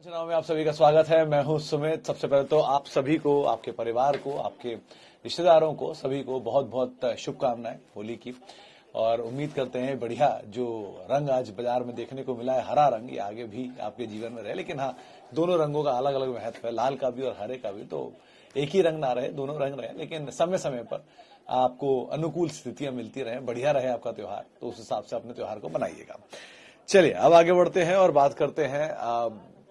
चुनाव में आप सभी का स्वागत है। मैं हूं सुमित। सबसे पहले तो आप सभी को, आपके परिवार को, आपके रिश्तेदारों को, सभी को बहुत बहुत शुभकामनाएं होली की। और उम्मीद करते हैं बढ़िया जो रंग आज बाजार में देखने को मिला है, हरा रंग, ये आगे भी आपके जीवन में रहे। लेकिन हाँ, दोनों रंगों का अलग अलग महत्व है, लाल का भी और हरे का भी। तो एक ही रंग ना रहे, दोनों रंग रहे, लेकिन समय समय पर आपको अनुकूल स्थितियां मिलती रहे, बढ़िया रहे आपका त्योहार, तो उस हिसाब से अपने त्योहार को बनाइएगा। चलिए अब आगे बढ़ते हैं और बात करते हैं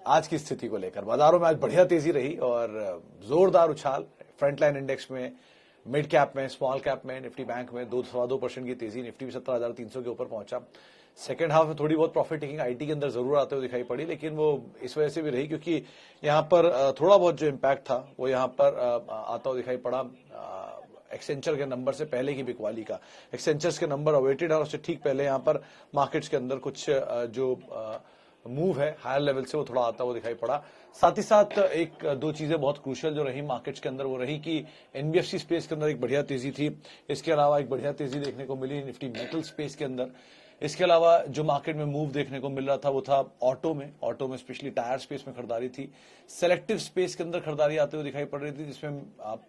आज की स्थिति को लेकर। बाजारों में आज बढ़िया तेजी रही और जोरदार उछाल। फ्रंटलाइन इंडेक्स में, मिड कैप में, स्मॉल कैप में, निफ्टी बैंक में 2.2% की तेजी। निफ्टी भी 17,300 के ऊपर पहुंचा। सेकंड हाफ में थोड़ी बहुत प्रॉफिट टेकिंग आईटी के अंदर जरूर आते हुए दिखाई पड़ी, लेकिन वो इस वजह से भी रही क्योंकि यहां पर थोड़ा बहुत जो इम्पैक्ट था वो यहां पर आता हुआ दिखाई पड़ा एक्सेंचर के नंबर से पहले की बिकवाली का। एक्सेंचर्स के नंबर अवेटेड है, उससे ठीक पहले यहां पर मार्केट्स के अंदर कुछ जो मूव है हायर लेवल से वो थोड़ा आता हुआ दिखाई पड़ा। साथ ही साथ एक दो चीजें बहुत क्रूशियल जो रही मार्केट्स के अंदर, वो रही कि एनबीएफसी स्पेस के अंदर एक बढ़िया तेजी थी। इसके अलावा एक बढ़िया तेजी देखने को मिली निफ्टी मेटल स्पेस के अंदर। इसके अलावा जो मार्केट में मूव देखने को मिल रहा था वो था ऑटो में स्पेशली टायर स्पेस में खरीदारी थी। सेलेक्टिव स्पेस के अंदर खरीदारी आते हुए दिखाई पड़ रही थी, जिसमें आप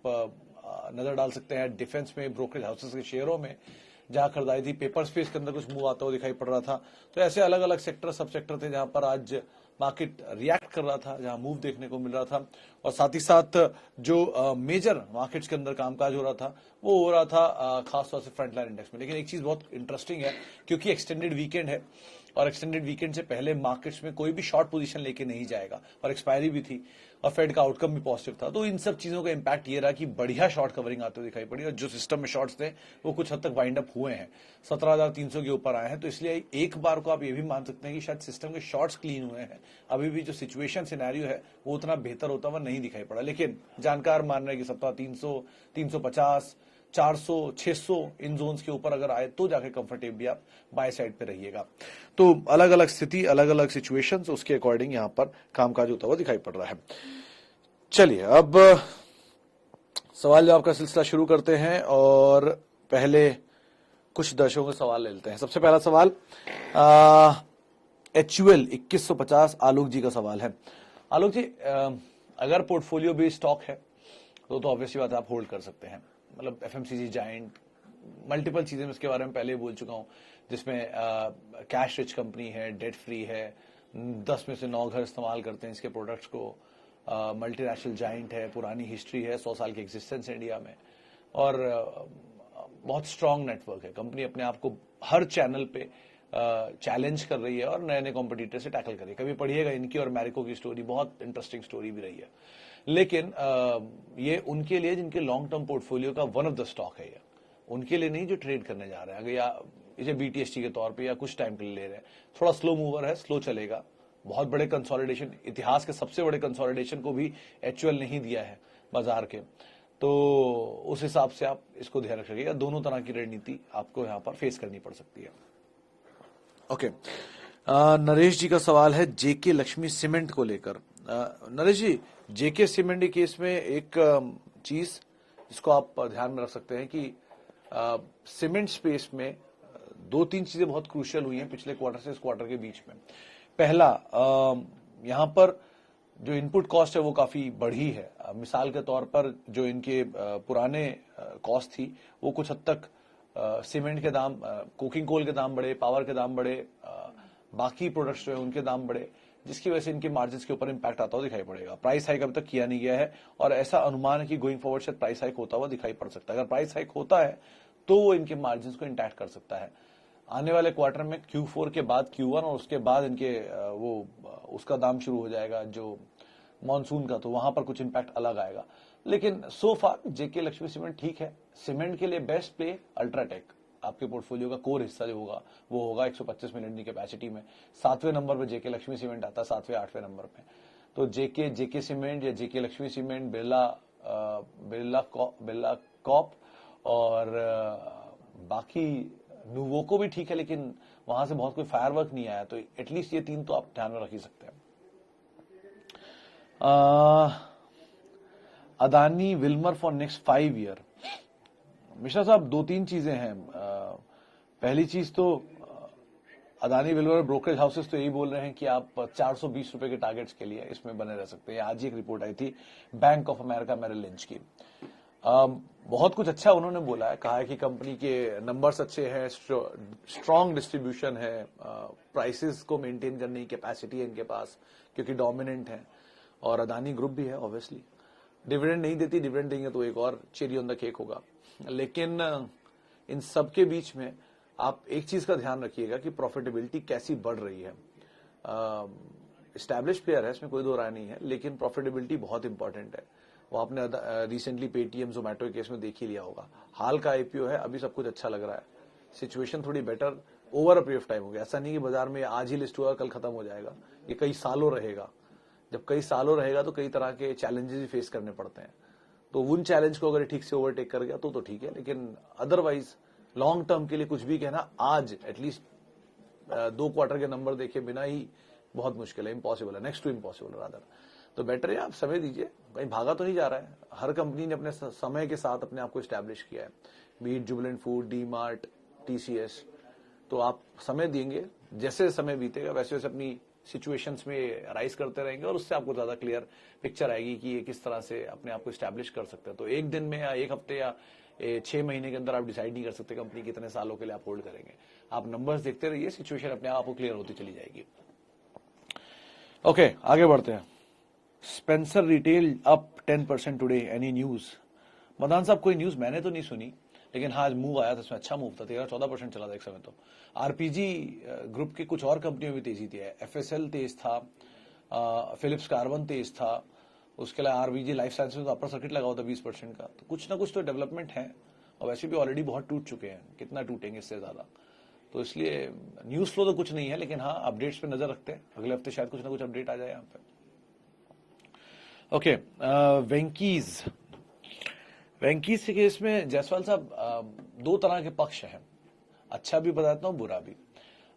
नजर डाल सकते हैं डिफेंस में, ब्रोकरेज हाउसेस के शेयरों में जहां खरीदारी थी। पेपर स्पेस के अंदर कुछ मूव आता हुआ दिखाई पड़ रहा था। तो ऐसे अलग अलग सेक्टर, सब सेक्टर थे जहां पर आज मार्केट रिएक्ट कर रहा था, जहां मूव देखने को मिल रहा था। और साथ ही साथ जो मेजर मार्केट्स के अंदर कामकाज हो रहा था वो हो रहा था खासतौर से फ्रंटलाइन इंडेक्स में। लेकिन एक चीज बहुत इंटरेस्टिंग है, क्योंकि एक्सटेंडेड वीकेंड है और एक्सटेंडेड वीकेंड से पहले मार्केट्स में कोई भी शॉर्ट पोजीशन लेके नहीं जाएगा, और एक्सपायरी भी थी और फेड का आउटकम भी पॉजिटिव था। तो इन सब चीजों का इंपैक्ट ये रहा कि बढ़िया शॉर्ट कवरिंग आते हुए दिखाई पड़ी और जो सिस्टम में शॉर्ट्स थे वो कुछ हद तक वाइंड अप हुए हैं, 17,300 के ऊपर आए हैं। तो इसलिए एक बार को आप ये भी मान सकते हैं कि शायद सिस्टम के शॉर्ट्स क्लीन हुए हैं। अभी भी जो सिचुएशन सिनेरियो है वो उतना बेहतर होता हुआ नहीं दिखाई पड़ा, लेकिन जानकार मान रहे हैं कि 17,300, 350, 400, 600 इन जोन्स के ऊपर अगर आए तो जाके कंफर्टेबली आप बाय साइड पे रहिएगा। तो अलग अलग स्थिति, अलग अलग सिचुएशंस, उसके अकॉर्डिंग यहां पर कामकाज होता हुआ दिखाई पड़ रहा है। चलिए अब सवाल जवाब का सिलसिला शुरू करते हैं और पहले कुछ दर्शकों के सवाल ले लेते हैं। सबसे पहला सवाल HUL 2150 आलोक जी का सवाल है। आलोक जी, अगर पोर्टफोलियो बेस्ड स्टॉक है तो ऑब्वियसली बात है आप होल्ड कर सकते हैं। मतलब एफएमसीजी, जायंट, मल्टीपल चीजें मैं इसके बारे में पहले ही बोल चुका हूं, जिसमें कैश रिच कंपनी है, डेट फ्री है, 10 में से 9 घर इस्तेमाल करते हैं इसके प्रोडक्ट्स को, मल्टीनेशनल जायंट है, पुरानी हिस्ट्री है, 100 साल की एग्जिस्टेंस है इंडिया में, और बहुत स्ट्रांग नेटवर्क है। कंपनी अपने आप को हर चैनल पे चैलेंज कर रही है और नए नए कॉम्पिटिटर से टैकल कर रही है। कभी पढ़िएगा इनकी और मैरिको की स्टोरी, बहुत इंटरेस्टिंग स्टोरी भी रही है। लेकिन ये उनके लिए जिनके लॉन्ग टर्म पोर्टफोलियो का वन ऑफ द स्टॉक है, ये उनके लिए नहीं जो ट्रेड करने जा रहे हैं। अगर या इसे बीटीएसटी के तौर पे या कुछ टाइम के लिए ले रहे हैं, थोड़ा स्लो मूवर है, स्लो चलेगा। बहुत बड़े कंसोलिडेशन, इतिहास के सबसे बड़े कंसोलिडेशन को भी HUL नहीं दिया है बाजार के, तो उस हिसाब से आप इसको ध्यान रखिएगा। दोनों तरह की रणनीति आपको यहां पर फेस करनी पड़ सकती है। ओके, नरेश जी का सवाल है जेके लक्ष्मी सीमेंट को लेकर। नरेश जी, जेके सीमेंट के केस में एक चीज जिसको आप ध्यान में रख सकते हैं कि सीमेंट स्पेस में दो तीन चीजें बहुत क्रूशियल हुई हैं पिछले क्वार्टर से इस क्वार्टर के बीच में। पहला, यहां पर जो इनपुट कॉस्ट है वो काफी बढ़ी है। मिसाल के तौर पर जो इनके पुराने कॉस्ट थी वो कुछ हद तक सीमेंट के दाम, कोकिंग कोल के दाम बढ़े, पावर के दाम बढ़े, बाकी प्रोडक्ट्स जो है उनके दाम बढ़े, जिसकी वजह से इनके मार्जिन्स के ऊपर इंपैक्ट आता हुआ दिखाई पड़ेगा। प्राइस हाइक अभी तक किया नहीं गया है और ऐसा अनुमान है कि गोइंग फॉरवर्ड शायद प्राइस हाइक होता हुआ दिखाई पड़ सकता है। अगर प्राइस हाइक होता है तो वो इनके मार्जिन्स को इंटैक्ट कर सकता है। आने वाले क्वार्टर में Q4 के बाद Q1 और उसके बाद इनके वो उसका दाम शुरू हो जाएगा जो मॉनसून का, तो वहां पर कुछ इंपैक्ट अलग आएगा। लेकिन सो फार जेके लक्ष्मी सीमेंट ठीक है। सीमेंट के लिए बेस्ट प्ले अल्ट्राटेक, आपके पोर्टफोलियो का कोर हिस्सा जो होगा वो होगा 125 मिलियन की कैपेसिटी में। 7वें नंबर पर जेके लक्ष्मी सीमेंट आता है, 7वें 8वें नंबर पे। तो जेके सीमेंट या जेके लक्ष्मी सीमेंट, बिरला कॉप और बाकी नुवोको भी ठीक है, लेकिन वहां से बहुत कोई फायरवर्क नहीं आया। तो एटलीस्ट ये तीन तो आप ध्यान में रख ही सकते हैं। Adani Wilmer for next 5 year. Mishra साहब, दो तीन चीजें हैं। पहली चीज तो अदानी बिलवर ब्रोकरेज हाउसेस तो यही बोल रहे हैं कि आप 420 रुपए के टारगेट्स के लिए इसमें बने रह सकते हैं। आज ही एक रिपोर्ट आई थी Bank of America Merrill Lynch की। बहुत कुछ अच्छा उन्होंने बोला है, कहा है कि कंपनी के नंबर्स अच्छे हैं, स्ट्रॉन्ग डिस्ट्रीब्यूशन है, प्राइसेस को मेंटेन करने की कैपेसिटी है इनके पास क्योंकि डोमिनेंट है, और अदानी ग्रुप भी है ऑब्वियसली। डिविडेंड नहीं देती, डिविडेंड देंगे तो एक और चेरी ऑन द केक होगा। लेकिन इन सब के बीच में आप एक चीज का ध्यान रखिएगा कि प्रॉफिटेबिलिटी कैसी बढ़ रही है। एस्टैब्लिश प्लेयर है, इसमें कोई दो राय नहीं है, लेकिन प्रॉफिटेबिलिटी बहुत इंपॉर्टेंट है। वो आपने रिसेंटली पेटीएम जोमेटो के केस में देख ही लिया होगा। हाल का आईपीओ है, अभी सब कुछ अच्छा लग रहा है, सिचुएशन थोड़ी better over a period of time हो गया। ऐसा नहीं कि बाजार में आज ही लिस्ट हुआ कल खत्म हो जाएगा, ये कई सालों रहेगा। जब कई सालों रहेगा तो कई तरह के चैलेंजेस भी फेस करने पड़ते हैं। तो उन चैलेंज को अगर ठीक से ओवरटेक कर गया तो ठीक है, लेकिन अदरवाइज लॉन्ग टर्म के लिए कुछ भी कहना आज एटलीस्ट 2 क्वार्टर के नंबर देखे बिना ही बहुत मुश्किल है, इम्पॉसिबल है, नेक्स्ट टू इम्पॉसिबल रादर। तो बेटर है आप समय दीजिए, कहीं भागा तो नहीं जा रहा है। हर कंपनी ने अपने समय के साथ अपने आप को स्टैब्लिश किया है, बीट Jubilant Food, D Mart, TCS. तो आप समय देंगे, जैसे समय बीतेगा वैसे वैसे अपनी सिचुएशंस में राइज करते रहेंगे और उससे आपको ज्यादा क्लियर पिक्चर आएगी कि ये किस तरह से अपने आप को स्टैब्लिश कर सकते हैं। तो एक दिन में या एक हफ्ते या 6 महीने के अंदर आप डिसाइड नहीं कर सकते कंपनी कितने सालों के लिए आप होल्ड करेंगे। आप नंबर्स देखते रहिए, सिचुएशन अपने आप को क्लियर होती चली जाएगी। ओके, आगे बढ़ते हैं। Spencer retail up 10% today, any news? Madan साहब कोई न्यूज मैंने तो नहीं सुनी, लेकिन हाँ आज मूव आया था, इसमें अच्छा मूव था, 13-14% चला था एक समय। तो आरपीजी ग्रुप की कुछ और कंपनियों में तेजी थी, एफएसएल तेज था, फिलिप्स कार्बन तेज था, उसके अलावा आरबीजी लाइफ साइंस में तो अपर सर्किट लगा हुआ था 20% का। तो कुछ ना कुछ तो डेवलपमेंट है, और वैसे भी ऑलरेडी बहुत टूट चुके हैं, कितना टूटेंगे इससे ज्यादा। तो इसलिए न्यूज फ्लो तो कुछ नहीं है, लेकिन हाँ अपडेट्स पे नजर रखते हैं, अगले हफ्ते शायद कुछ ना कुछ अपडेट आ जाए यहाँ पे। ओके, वेंकीज के केस में जायसवाल साहब दो तरह के पक्ष हैं, अच्छा भी बताता हूँ बुरा भी।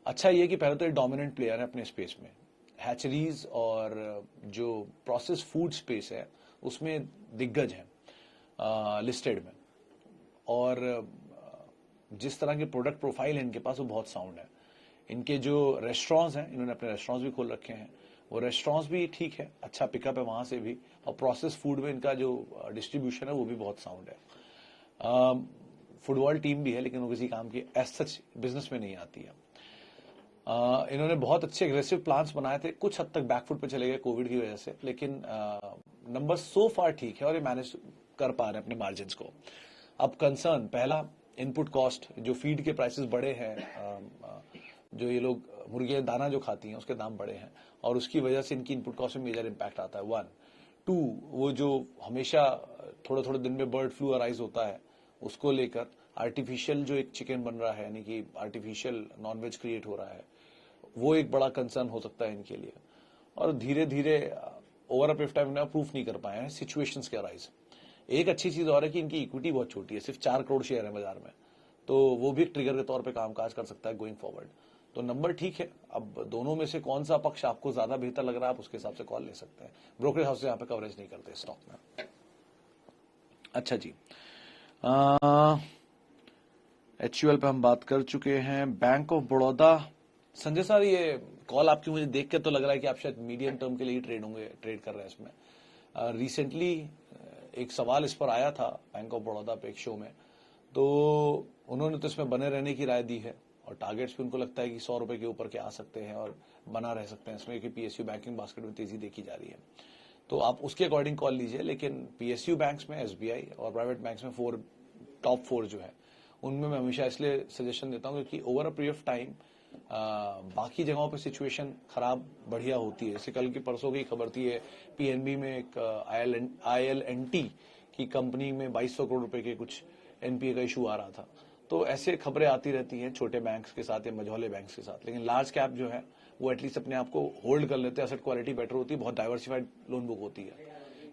अच्छा ये कि पहले तो एक डोमिनेंट प्लेयर है अपने स्पेस में, हैचरीज और जो प्रोसेस फूड स्पेस है उसमें दिग्गज हैं लिस्टेड में, और जिस तरह के प्रोडक्ट प्रोफाइल है इनके पास वो बहुत साउंड है। इनके जो रेस्टोरेंट्स हैं, इन्होंने अपने रेस्टोरेंट्स भी खोल रखे हैं, वो रेस्टोरेंट्स भी ठीक है, अच्छा पिकअप है वहां से भी, और प्रोसेस फूड में इनका जो डिस्ट्रीब्यूशन है वो भी बहुत साउंड है। फुटबॉल टीम भी है, लेकिन वो किसी काम की एज सच बिजनेस में नहीं आती है। इन्होंने बहुत अच्छे एग्रेसिव प्लान्स बनाए थे, कुछ हद तक बैकफुट पे चले गए कोविड की वजह से, लेकिन नंबर सो फार ठीक है और ये मैनेज कर पा रहे हैं अपने मार्जिन को। अब कंसर्न पहला, इनपुट कॉस्ट, जो फीड के प्राइसेस बढ़े हैं, जो ये लोग मुर्गे दाना जो खाती हैं उसके दाम बढ़े हैं, और उसकी वजह से इनकी इनपुट कॉस्ट में मेजर इंपैक्ट आता है। 1, 2, वो जो हमेशा थोड़े थोड़े दिन में बर्ड फ्लू अराइज होता है, उसको लेकर आर्टिफिशियल जो एक चिकन बन रहा है, यानी कि आर्टिफिशियल नॉनवेज क्रिएट हो रहा है, वो एक बड़ा कंसर्न हो सकता है इनके लिए। और धीरे धीरे over a period time proof नहीं कर पाए हैं सिचुएशंस के अराइज। एक अच्छी चीज और है कि इनकी इक्विटी बहुत छोटी है, सिर्फ 4 करोड़ शेयर है बाजार में, तो वो भी ट्रिगर के तौर पे कामकाज कर सकता है गोइंग फॉरवर्ड। तो नंबर ठीक है, अब दोनों में से कौन सा पक्ष आपको ज्यादा बेहतर लग रहा है आप उसके हिसाब से कॉल ले सकते हैं। ब्रोकरेज हाउस यहाँ पे कवरेज नहीं करते स्टॉक में। अच्छा जी, एचयूएल पे हम बात कर चुके हैं। Bank of Baroda, Sanjay sir ये कॉल आपकी मुझे देख के तो लग रहा है कि आप शायद मीडियम टर्म के लिए ट्रेड कर रहे हैं इसमें। रिसेंटली एक सवाल इस पर आया था बैंक ऑफ बड़ौदा पे एक शो में, तो उन्होंने तो इसमें बने रहने की राय दी है, और टारगेट्स भी उनको लगता है कि 100 रुपए के ऊपर के आ सकते हैं और बना रह सकते हैं इसमें, कि पीएसयू बैंकिंग बास्केट में तेजी देखी जा रही है। तो आप उसके अकॉर्डिंग कॉल लीजिए, लेकिन पीएसयू बैंक्स में, एसबीआई और प्राइवेट बैंक्स में टॉप 4 जो है उनमें मैं हमेशा इसलिए सजेशन देता हूँ क्योंकि over a period of time बाकी जगहों पे सिचुएशन खराब बढ़िया होती है। जैसे कल की परसों की खबर थी, पीएनबी में एक आईएलएनटी की कंपनी में 2200 करोड़ रुपए के कुछ एनपीए का इशू आ रहा था। तो ऐसे खबरें आती रहती हैं छोटे बैंक्स के साथ या मझौले बैंक्स के साथ, लेकिन लार्ज कैप जो है वो एटलीस्ट अपने आप को होल्ड कर लेते हैं, एसेट क्वालिटी बेटर होती है, बहुत डाइवर्सिफाइड लोन बुक होती है,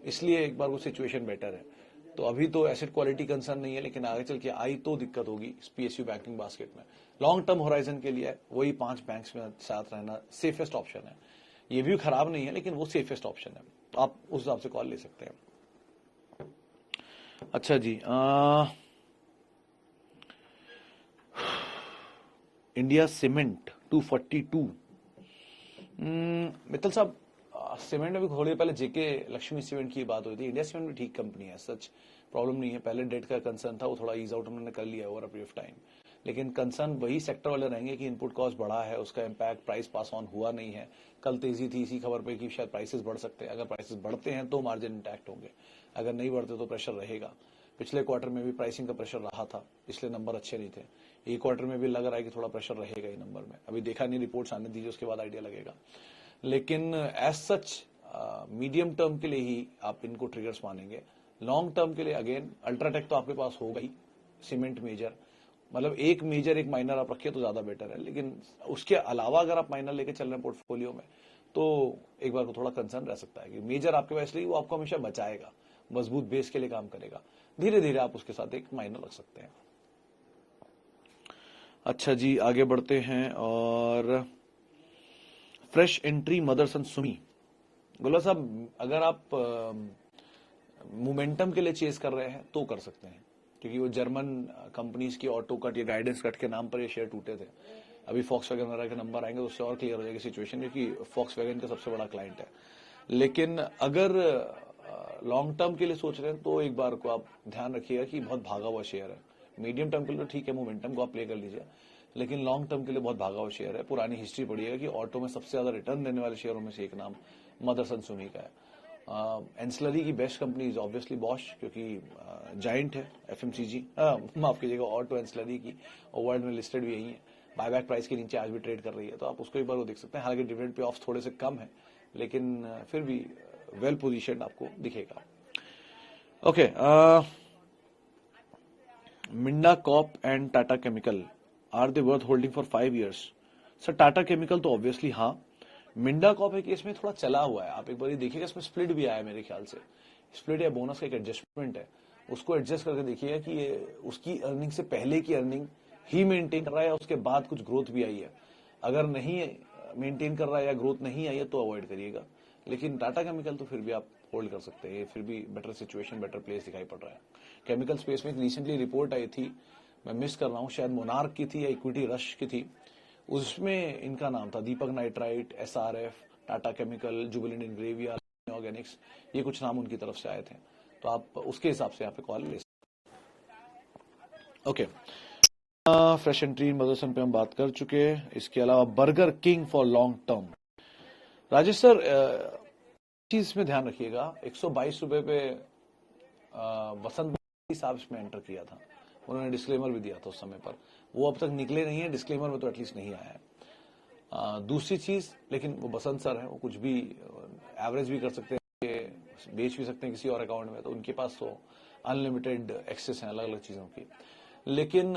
इसलिए एक बार वो सिचुएशन बेटर है। तो अभी तो एसेट क्वालिटी कंसर्न नहीं है, लेकिन आगे चल के आई तो दिक्कत होगी पीएसयू बैंकिंग बास्केट में। लॉन्ग टर्म होराइजन के लिए वही 5 बैंक्स में साथ रहना सेफेस्ट ऑप्शन है। ये भी खराब नहीं है, लेकिन वो सेफेस्ट ऑप्शन है, तो आप उस हिसाब से कॉल ले सकते हैं। अच्छा जी, इंडिया सीमेंट 242। मित्तल साहब, सीमेंट में भी थोड़ी पहले जेके लक्ष्मी सीमेंट की बात हुई थी। इंडिया सीमेंट भी ठीक कंपनी है, सच प्रॉब्लम नहीं है। पहले डेट का कंसर्न था, वो थोड़ा ईज आउट उन्होंने कर लिया over a period of time. लेकिन कंसर्न वही सेक्टर वाले रहेंगे कि इनपुट कॉस्ट बढ़ा है, उसका इम्पैक्ट प्राइस पास ऑन हुआ नहीं है। कल तेजी थी इसी खबर पे कि शायद प्राइसेस बढ़ सकते हैं। अगर प्राइसेस बढ़ते हैं तो मार्जिन इंटैक्ट होंगे, अगर नहीं बढ़ते तो प्रेशर रहेगा। पिछले क्वार्टर में भी प्राइसिंग का प्रेशर रहा था, पिछले नंबर अच्छे नहीं थे। ये क्वार्टर में भी लग रहा है कि थोड़ा प्रेशर रहेगा ये नंबर में। अभी देखा नहीं, रिपोर्ट्स आने दीजिए, उसके बाद आइडिया लगेगा। लेकिन एज सच मीडियम टर्म के लिए ही आप इनको ट्रिगर्स मानेंगे। लॉन्ग टर्म के लिए अगेन अल्ट्राटेक तो आपके पास होगा ही, सीमेंट मेजर, मतलब एक मेजर एक माइनर आप रखिए तो ज्यादा बेटर है। लेकिन उसके अलावा अगर आप माइनर लेके चल रहे हैं पोर्टफोलियो में, तो एक बार को थोड़ा कंसर्न रह सकता है कि मेजर आपके पास इसलिए वो आपको हमेशा बचाएगा, मजबूत बेस के लिए काम करेगा। धीरे धीरे आप उसके साथ एक माइनर रख सकते हैं। अच्छा जी, आगे बढ़ते हैं। और फ्रेश एंट्री मदरसन सुमी, गोला साहब, अगर आप मोमेंटम के लिए चेस कर रहे हैं तो कर सकते हैं, क्योंकि वो जर्मन कंपनीज की ऑटो कट या गाइडेंस कट के नाम पर ये शेयर टूटे थे। अभी फॉक्स वैगन वगैरह के नंबर आएंगे तो उससे और क्लियर हो जाएगी सिचुएशन, क्योंकि फॉक्स वैगन का सबसे बड़ा क्लाइंट है। लेकिन अगर लॉन्ग टर्म के लिए सोच रहे हैं तो एक बार को आप ध्यान रखिएगा कि बहुत भागा हुआ शेयर है। मीडियम टर्म के लिए तो ठीक है, मोमेंटम को आप प्ले कर लीजिए, लेकिन लॉन्ग टर्म के लिए बहुत भागा हुआ शेयर है। पुरानी हिस्ट्री पढ़िएगा कि ऑटो में सबसे ज्यादा रिटर्न देने वाले शेयरों में से एक नाम मदरसन सुमी का है। एंसलरी की best company is obviously Bosch, क्योंकि जाइंट है एफएमसीजी, माफ कीजिएगा, ऑटो एंसलरी की, और वर्ल्ड में लिस्टेड भी यही है। बायबैक प्राइस के नीचे आज भी ट्रेड कर रही है, तो आप उसको एक बार वो देख सकते हैं। हालांकि डिविडेंड पे ऑफ थोड़े से कम है, लेकिन फिर भी वेल पोजीशन आपको दिखेगा। Okay, Minda Corp and Tata chemical, are they worth holding for 5 years? Sir, Tata chemical तो ऑब्वियसली हाँ। मिंडा कॉप है कि इसमें थोड़ा चला हुआ है, आप एक बार देखिएगा, इसमें स्प्लिट भी आया है मेरे ख्याल से। स्प्लिट या बोनस का एक एडजस्टमेंट है, उसको एडजस्ट करके देखिएगा कि ये उसकी अर्निंग से पहले की अर्निंग ही मेंटेन कर रहा है या उसके बाद कुछ ग्रोथ भी आई है। अगर नहीं मेंटेन कर रहा है या ग्रोथ नहीं आई है तो अवॉइड करिएगा। लेकिन टाटा केमिकल तो फिर भी आप होल्ड कर सकते हैं, फिर भी बेटर सिचुएशन, बेटर प्लेस दिखाई पड़ रहा है। केमिकल स्पेस में एक रिसेंटली रिपोर्ट आई थी, मैं मिस कर रहा हूँ, शायद मोनार्क की थी या इक्विटी रश की थी, उसमें इनका नाम था Deepak Nitrite, SRF, Tata Chemical, Jubilant Ingrevia, Organics, ये कुछ नाम उनकी तरफ से आए थे, तो आप उसके हिसाब से यहाँ पे कॉल ले सकते। ओके, फ्रेश एंट्री मदरसन पे हम बात कर चुके हैं। इसके अलावा burger king for long term, Rajesh sir, चीज में ध्यान रखिएगा, 122 रुपए पे वसंत साहब इसमें एंटर किया था, उन्होंने डिस्क्लेमर भी दिया था उस समय पर, वो अब तक निकले नहीं है, डिस्क्लेमर में तो एटलीस्ट नहीं आया है। दूसरी चीज, लेकिन वो बसंत सर है, वो कुछ भी एवरेज भी कर सकते हैं, बेच भी सकते हैं किसी और अकाउंट में, तो उनके पास तो अनलिमिटेड एक्सेस है अलग अलग चीजों की। लेकिन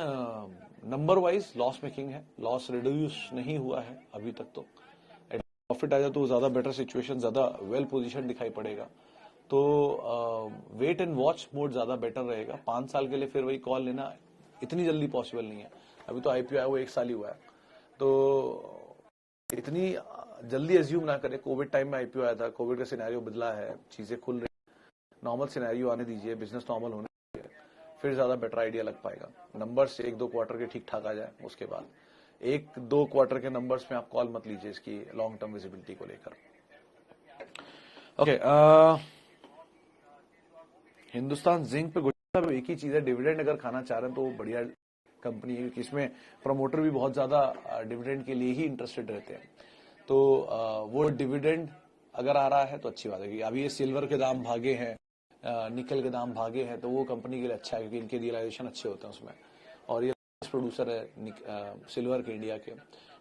नंबर वाइज लॉस मेकिंग है, लॉस रिड्यूस नहीं हुआ है अभी तक, तो प्रॉफिट आ जाए तो ज्यादा बेटर सिचुएशन, ज्यादा वेल पोजीशन दिखाई पड़ेगा। तो वेट एंड वॉच मोड ज्यादा बेटर रहेगा। 5 साल के लिए फिर वही कॉल लेना इतनी जल्दी पॉसिबल नहीं है। अभी तो आईपीओ आया वो 1 साल ही हुआ है, तो इतनी जल्दी एज्यूम ना करें। कोविड टाइम में आईपीओ आया था, कोविड का सिनेरियो बदला है, चीजें खुल रही, नॉर्मल सिनेरियो आने दीजिए, बिजनेस नॉर्मल होने दीजिए, फिर ज्यादा बेटर आइडिया लग पाएगा। नंबर्स 1-2 क्वार्टर के ठीक ठाक आ जाए, उसके बाद 1-2 क्वार्टर के नंबर्स में आप कॉल मत लीजिए इसकी लॉन्ग टर्म विजिबिलिटी को लेकर। ओके, हिंदुस्तान जिंक पे एक ही चीज है, डिविडेंड अगर खाना चाह रहे हैं तो बढ़िया कंपनी है, क्योंकि इसमें प्रमोटर भी बहुत ज्यादा डिविडेंड के लिए ही इंटरेस्टेड रहते हैं। तो वो डिविडेंड अगर आ रहा है तो अच्छी बात है, क्योंकि अभी ये सिल्वर के दाम भागे हैं, निकल के दाम भागे हैं, तो वो कंपनी के लिए अच्छा है, क्योंकि इनके रियलाइजेशन अच्छे होते हैं उसमें, और ये प्रोड्यूसर है सिल्वर के इंडिया के,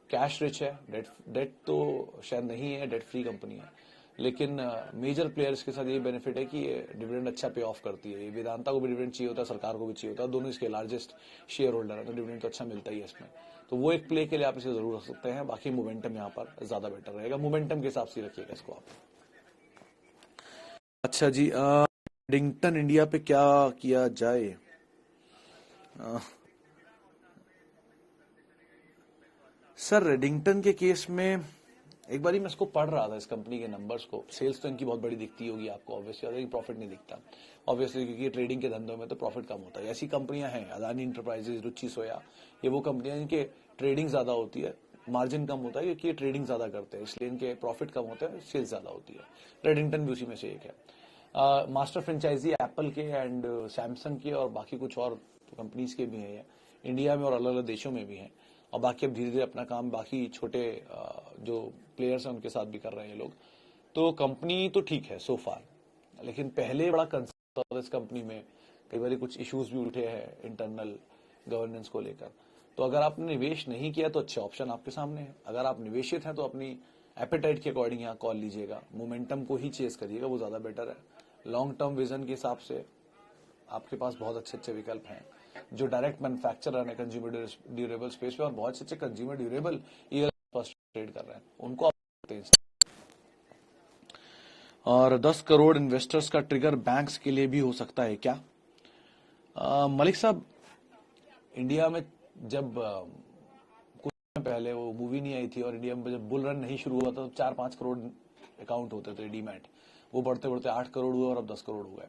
कैश रिच है, डेट तो शायद नहीं है, डेट फ्री कंपनी है। लेकिन मेजर प्लेयर्स के साथ ये बेनिफिट है कि ये डिविडेंड अच्छा पे ऑफ करती है। वेदांता को भी डिविडेंड चाहिए होता है, सरकार को भी चाहिए होता है, दोनों इसके लार्जेस्ट शेयर होल्डर है, तो डिविडेंड तो अच्छा मिलता ही है इसमें। तो वो एक प्ले के लिए आप इसे जरूर रख सकते हैं। बाकी मोमेंटम यहाँ पर ज्यादा बेटर रहेगा, मोमेंटम के हिसाब से रखिएगा इसको आप। अच्छा जी, रेडिंगटन इंडिया पे क्या किया जाए? सर, रेडिंगटन के केस में एक बार मैं इसको पढ़ रहा था, इस कंपनी के नंबर्स को, सेल्स तो इनकी बहुत बड़ी दिखती होगी आपको ऑब्वियसली, प्रॉफिट नहीं दिखता ऑब्वियसली, क्योंकि ट्रेडिंग के धंधों में तो प्रॉफिट कम होता है। ऐसी कंपनियां हैं अदानी इंटरप्राइजेज, रुचि सोया, ये वो कंपनियां जिनके ट्रेडिंग ज्यादा होती है, मार्जिन कम होता है क्योंकि ये ट्रेडिंग ज्यादा करते हैं, इसलिए इनके प्रॉफिट कम होते हैं, सेल्स ज्यादा होती है। रेडिंगटन भी उसी में से एक है। मास्टर फ्रेंचाइजी एप्पल के एंड सैमसंग के और बाकी कुछ और कंपनीज के भी हैं ये, इंडिया में और अलग अलग देशों में भी हैं। और बाकी अब धीरे धीरे अपना काम बाकी छोटे जो प्लेयर्स हैं उनके साथ भी कर रहे हैं ये लोग। तो कंपनी तो ठीक है सो फार, लेकिन पहले बड़ा कंसर्न था इस कंपनी में, कई बार कुछ इश्यूज भी उठे हैं इंटरनल गवर्नेंस को लेकर। तो अगर आपने निवेश नहीं किया तो अच्छे ऑप्शन आपके सामने है। अगर आप निवेशित हैं तो अपनी एपेटाइट के अकॉर्डिंग यहाँ कॉल लीजिएगा, मोमेंटम को ही चेस करिएगा, वो ज्यादा बेटर है। लॉन्ग टर्म विजन के हिसाब से आपके पास बहुत अच्छे अच्छे विकल्प हैं जो डायरेक्ट मैन्युफैक्चरर है कंज्यूमर ड्यूरेबल स्पेस पे, और बहुत अच्छे कंज्यूमर ड्यूरेबल ईयर ट्रेड कर रहे हैं, उनको आप। और 10 करोड़ इन्वेस्टर्स का ट्रिगर बैंक्स के लिए भी हो सकता है क्या? मलिक साहब, इंडिया में जब कुछ समय पहले वो मूवी नहीं आई थी और इंडिया में जब बुल रन नहीं शुरू हुआ था तो 4-5 करोड़ अकाउंट होते थे डीमैट, वो बढ़ते बढ़ते 8 करोड़ हुए और अब 10 करोड़ हुए।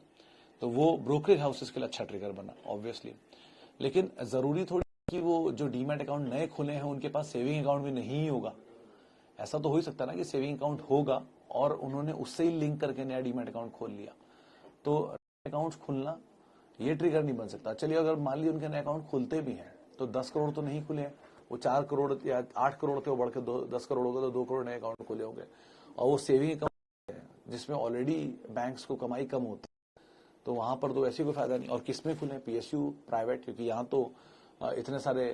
तो वो ब्रोकरेज हाउसेस के लिए अच्छा ट्रिगर बना ऑब्वियसली, लेकिन जरूरी थोड़ी कि वो जो डीमैट अकाउंट नए खुले हैं उनके पास सेविंग अकाउंट भी नहीं होगा। ऐसा तो हो ही सकता है ना कि सेविंग अकाउंट होगा और उन्होंने उससे ही लिंक करके नया डीमैट अकाउंट खोल लिया, तो अकाउंट खुलना ये ट्रिगर नहीं बन सकता। चलिए अगर मान लीजिए उनके नए अकाउंट खुलते भी हैं तो 10 करोड़ तो नहीं खुले हैं, वो 4 करोड़ या 8 करोड़ थे, वो बढ़ के 10 करोड़ हो गए तो 2 करोड़ नए अकाउंट खुले होंगे। और वो सेविंग अकाउंट है जिसमें ऑलरेडी बैंक्स को कमाई कम होती है, तो वहां पर तो ऐसे कोई फायदा नहीं। और किसमें खुले? पीएसयू प्राइवेट, क्योंकि यहाँ तो इतने सारे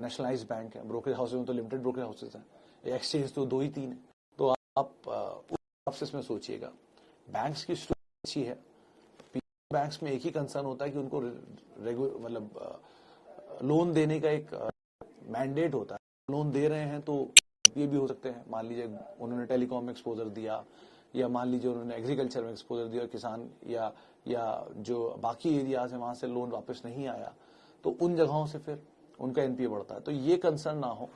नेशनलाइज्ड बैंक है, ब्रोकरेज हाउसेज में तो लिमिटेड ब्रोकरेज हाउसेज हैं, एक्सचेंज तो 2 ही 3 है। तो आप उस हिसाब से इसमें सोचिएगा। बैंक्स की स्टोरी अच्छी है, बैंक्स में एक ही कंसर्न होता है कि उनको मतलब लोन देने का एक मैंडेट होता है। लोन दे रहे हैं तो ये भी हो सकते हैं, मान लीजिए उन्होंने टेलीकॉम में एक्सपोजर दिया, या मान लीजिए उन्होंने एग्रीकल्चर में एक्सपोजर दिया, किसान या जो बाकी एरियाज है वहां से लोन वापस नहीं आया, तो उन जगहों से फिर उनका एनपीए बढ़ता है। तो ये कंसर्न ना हो,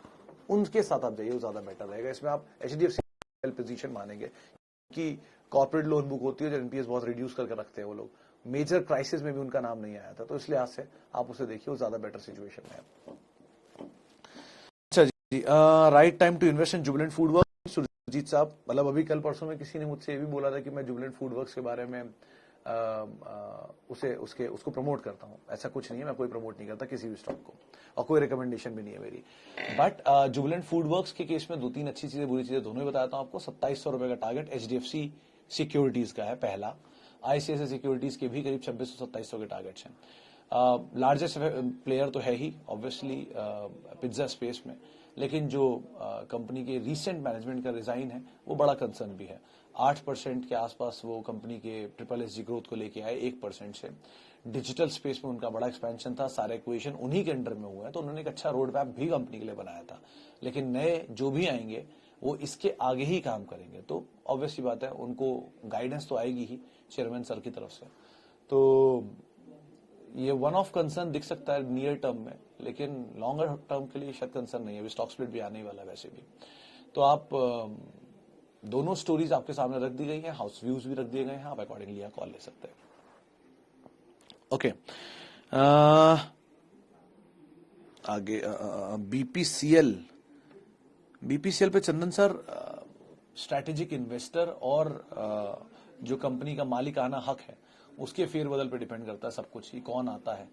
उनके साथ आप जाइए, वो ज्यादा बेटर रहेगा। इसमें आप एचडीएफसी पोजीशन मानेंगे कि कॉर्पोरेट लोन बुक होती है जो एनपीएस बहुत रिड्यूस करके रखते हैं वो लोग, मेजर क्राइसिस में भी उनका नाम नहीं आया था, तो इसलिए आज से आप उसे देखिए, वो ज्यादा बेटर सिचुएशन में है। अच्छा जी, right time to invest in Jubilant Food Works, Surjit साहब। मतलब अभी कल परसों में किसी ने मुझसे ये भी बोला था कि मैं जुबिलेंट फूड वर्क्स के बारे में उसको प्रमोट करता हूं। ऐसा कुछ नहीं है, मैं कोई प्रमोट नहीं करता किसी भी स्टॉक को, और कोई रिकमेंडेशन भी नहीं है मेरी। बट जुबिलेंट फूड वर्क्स के केस में 2-3 अच्छी चीजें बुरी चीजें दोनों ही बताता हूं आपको। 2700 रुपए का टारगेट एचडीएफसी सिक्योरिटीज का है पहला, आईसीआईसीआई सिक्योरिटीज के भी करीब 2600-2700 के टारगेट्स हैं। लार्जेस्ट प्लेयर तो है ही ऑब्वियसली पिज्जा स्पेस में, लेकिन जो कंपनी के रीसेंट मैनेजमेंट का रिजाइन है वो बड़ा कंसर्न भी है। 8% के आसपास वो कंपनी के ट्रिपल एसजी ग्रोथ को लेके आए 1% से। डिजिटल स्पेस में उनका बड़ा एक्सपेंशन था, सारे एक्विजिशन उन्हीं के अंडर में हुआ है, तो उन्होंने एक अच्छा रोड मैप भी कंपनी के लिए बनाया था। लेकिन नए जो भी आएंगे वो इसके आगे ही काम करेंगे, तो ऑब्वियसली बात है उनको गाइडेंस तो आएगी ही चेयरमैन सर की तरफ से। तो ये वन ऑफ कंसर्न दिख सकता है नियर टर्म में, लेकिन लॉन्गर टर्म के लिए शायद कंसर्न नहीं है। अभी स्टॉक स्प्लिट भी आने ही वाला है वैसे भी। तो आप दोनों स्टोरीज आपके सामने रख दी गई हैं, हाउस व्यूज भी रख दिए गए हैं, आप अकॉर्डिंगली यहाँ कॉल ले सकते हैं। ओके, आगे बीपीसीएल पे चंदन सर, स्ट्रैटेजिक इन्वेस्टर और जो कंपनी का मालिकाना हक है उसके फेरबदल पे डिपेंड करता है सब कुछ, ही कौन आता है।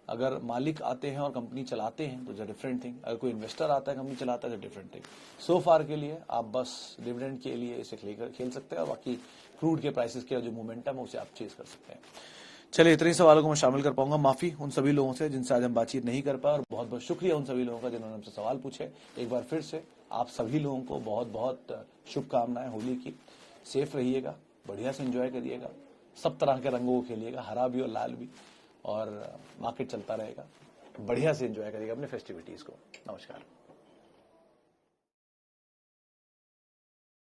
अगर मालिक आते हैं और कंपनी चलाते हैं तो डिफरेंट थिंग, अगर कोई इन्वेस्टर आता है कंपनी चलाता है तो डिफरेंट थिंग। सो फार के लिए आप बस डिविडेंड के लिए इसे खेल सकते हैं, और बाकी क्रूड के प्राइसेस के जो मोमेंटम है उसे आप चेज कर सकते हैं। चलिए, इतने सवालों को मैं शामिल कर पाऊंगा, माफी उन सभी लोगों से जिनसे आज हम बातचीत नहीं कर पाए, और बहुत बहुत शुक्रिया उन सभी लोगों का जिन्होंने हमसे सवाल पूछे। एक बार फिर से आप सभी लोगों को बहुत बहुत शुभकामनाएं होली की। सेफ रहिएगा, बढ़िया से एंजॉय करिएगा, सब तरह के रंगों को खेलिएगा, हरा भी और लाल भी, और मार्केट चलता रहेगा, बढ़िया से एंजॉय करिएगा अपने फेस्टिविटीज को। नमस्कार।